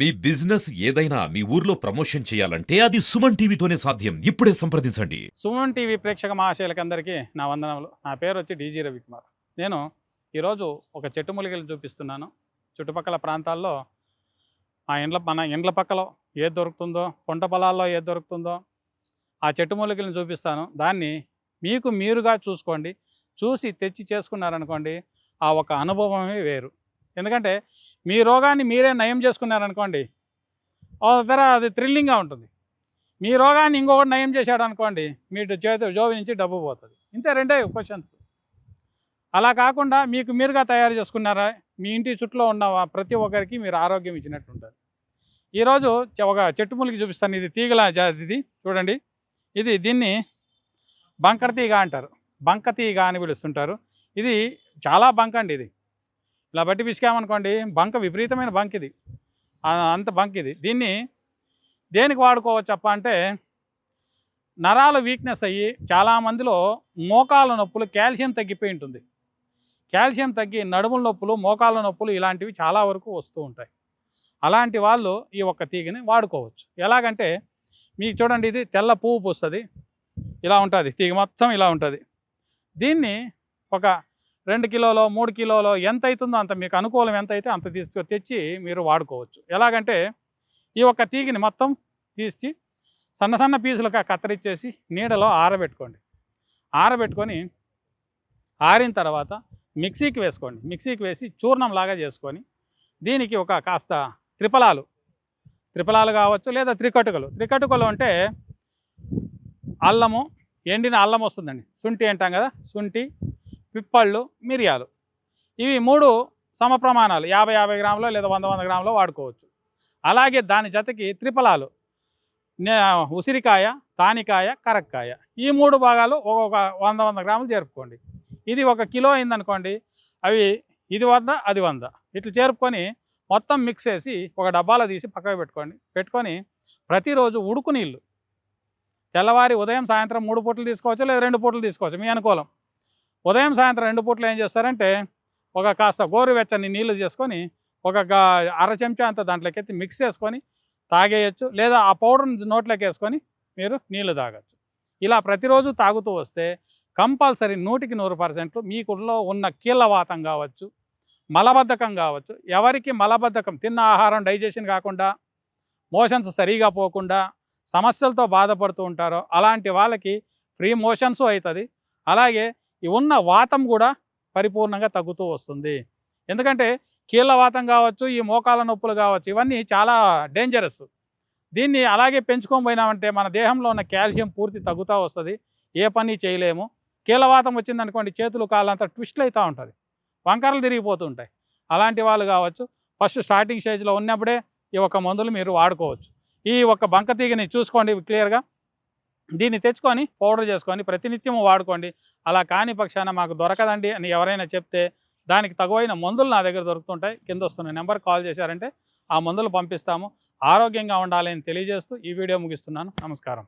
మీ business ఏదైనా మీ ఊర్లో promotion చేయాలంటే అది సుమన్ టీవీతోనే సాధ్యం. ఇప్పుడే సంప్రదించండి. సుమన్ టీవీ ప్రేక్షక మహాశయులకందరికీ నా వందనములు. నా పేరు వచ్చి డీజీ రవికుమార్. నేను ఈరోజు ఒక చెట్టు మూలికలు చూపిస్తున్నాను. చుట్టుపక్కల ప్రాంతాల్లో మన ఇండ్ల పక్కలో ఏది దొరుకుతుందో, పంట పొలాల్లో ఏది దొరుకుతుందో ఆ చెట్టు మూలికలను చూపిస్తాను. దాన్ని మీకు మీరుగా చూసుకోండి. చూసి తెచ్చి చేసుకున్నారనుకోండి, ఆ ఒక అనుభవమే వేరు. ఎందుకంటే మీ రోగాన్ని మీరే నయం చేసుకున్నారనుకోండి, అది థ్రిల్లింగ్గా ఉంటుంది. మీ రోగాన్ని ఇంకొకటి నయం చేశాడు అనుకోండి, మీ జోబి నుంచి డబ్బు పోతుంది. ఇంతే, రెండే క్వశ్చన్స్. అలా కాకుండా మీకు మీరుగా తయారు చేసుకున్నారా, మీ ఇంటి చుట్టూ ఉన్న ప్రతి ఒక్కరికి మీరు ఆరోగ్యం ఇచ్చినట్టు ఉంటుంది. ఈరోజు ఒక చెట్టు మూలికి చూపిస్తాను. ఇది తీగల ఇది చూడండి. దీన్ని బంకర తీగ అంటారు, బంక తీగ అని పిలుస్తుంటారు. ఇది చాలా బంక అండి. ఇది ఇలా బట్టి పిసికామనుకోండి, బంక విపరీతమైన బంక్ ఇది, అంత బంక్ ఇది. దీన్ని దేనికి వాడుకోవచ్చప్ప అంటే, నరాలు వీక్నెస్ అయ్యి చాలామందిలో మోకాళ్ళ నొప్పులు, కాల్షియం తగ్గిపోయి ఉంటుంది. కాల్షియం తగ్గి నడుముల నొప్పులు, మోకాళ్ళ నొప్పులు ఇలాంటివి చాలా వరకు వస్తూ ఉంటాయి. అలాంటి వాళ్ళు ఈ ఒక్క తీగని వాడుకోవచ్చు. ఎలాగంటే మీకు చూడండి, ఇది తెల్ల పువ్వు పూస్తుంది, ఇలా ఉంటుంది. తీగ మొత్తం ఇలా ఉంటుంది. దీన్ని ఒక 2 కిలోలో 3 కిలోలో ఎంత అవుతుందో అంత, మీకు అనుకూలం ఎంత అయితే అంత తెచ్చి మీరు వాడుకోవచ్చు. ఎలాగంటే ఈ ఒక్క తీగిని మొత్తం తీసి సన్న సన్న పీసులుగా కత్తిరించేసి నీడలో ఆరబెట్టుకోండి. ఆరబెట్టుకొని ఆరిన తర్వాత మిక్సీకి వేసుకోండి. మిక్సీకి వేసి చూర్ణంలాగా చేసుకొని దీనికి ఒక కాస్త త్రిఫలాలు కావచ్చు, లేదా త్రికటుకలు అంటే అల్లము, ఎండిన అల్లం వస్తుందండి, శుంఠి అంటాం కదా, శుంఠి, పిప్పళ్ళు, మిరియాలు, ఇవి 3 సమ ప్రమాణాలు 50 గ్రాములో లేదా 100 గ్రాములో వాడుకోవచ్చు. అలాగే దాని జతకి త్రిఫలాలు, ఉసిరికాయ, తానికాయ, కరక్కాయ, ఈ 3 భాగాలు ఒక్కొక్క 100 గ్రాములు చేరుపుకోండి. ఇది 1 కిలో అయిందనుకోండి, అవి ఇది 100 అది 100 ఇట్లా చేరుపుకొని మొత్తం మిక్స్ చేసి ఒక డబ్బాలో తీసి పక్కకు పెట్టుకొని ప్రతిరోజు ఉడుకు నీళ్ళు, తెల్లవారి ఉదయం సాయంత్రం 3 పూటలు తీసుకోవచ్చు, లేదా 2 పూటలు తీసుకోవచ్చు, మీ అనుకూలం. ఉదయం సాయంత్రం 2 పూటలు ఏం చేస్తారంటే, ఒక కాస్త గోరువెచ్చని నీళ్ళు చేసుకొని ఒక అర చెంచా అంత దాంట్లోకి ఎత్తి మిక్స్ చేసుకొని తాగేయచ్చు, లేదా ఆ పౌడర్ని నోట్లోకి వేసుకొని మీరు నీళ్లు తాగొచ్చు. ఇలా ప్రతిరోజు తాగుతూ వస్తే కంపల్సరీ 100కి 100% మీకులో ఉన్న కీళ్ళవాతం కావచ్చు, మలబద్ధకం కావచ్చు, ఎవరికి మలబద్ధకం, తిన్న ఆహారం డైజెషన్ కాకుండా, మోషన్స్ సరిగా పోకుండా సమస్యలతో బాధపడుతూ ఉంటారో అలాంటి వాళ్ళకి ఫ్రీ మోషన్స్ అవుతుంది. అలాగే ఉన్న వాతం కూడా పరిపూర్ణంగా తగ్గుతూ వస్తుంది. ఎందుకంటే కీళ్ళవాతం కావచ్చు, ఈ మోకాళ్ళ నొప్పులు కావచ్చు, ఇవన్నీ చాలా డేంజరస్. దీన్ని అలాగే పెంచుకొని పోయినామంటే మన దేహంలో ఉన్న కాల్షియం పూర్తి తగ్గుతూ వస్తుంది, ఏ పని చేయలేము. కీళ్ళవాతం వచ్చిందనుకోండి, చేతులు కాళ్ళంతా ట్విస్ట్లు అవుతూ ఉంటుంది, వంకరలు తిరిగిపోతూ ఉంటాయి. అలాంటి వాళ్ళు కావచ్చు, ఫస్ట్ స్టార్టింగ్ స్టేజ్లో ఉన్నప్పుడే ఈ ఒక్క మందులు మీరు వాడుకోవచ్చు. ఈ ఒక్క బంక తీగని చూసుకోండి క్లియర్గా, దీన్ని తెచ్చుకొని పౌడర్ చేసుకొని ప్రతినిత్యము వాడుకోండి. అలా కాని పక్షాన మాకు దొరకదండి అని ఎవరైనా చెప్తే దానికి తగువైన మందులు నా దగ్గర దొరుకుతుంటాయి. కింద వస్తున్న నెంబర్ కాల్ చేశారంటే ఆ మందులు పంపిస్తాము. ఆరోగ్యంగా ఉండాలని తెలియజేస్తూ ఈ వీడియో ముగిస్తున్నాను. నమస్కారం.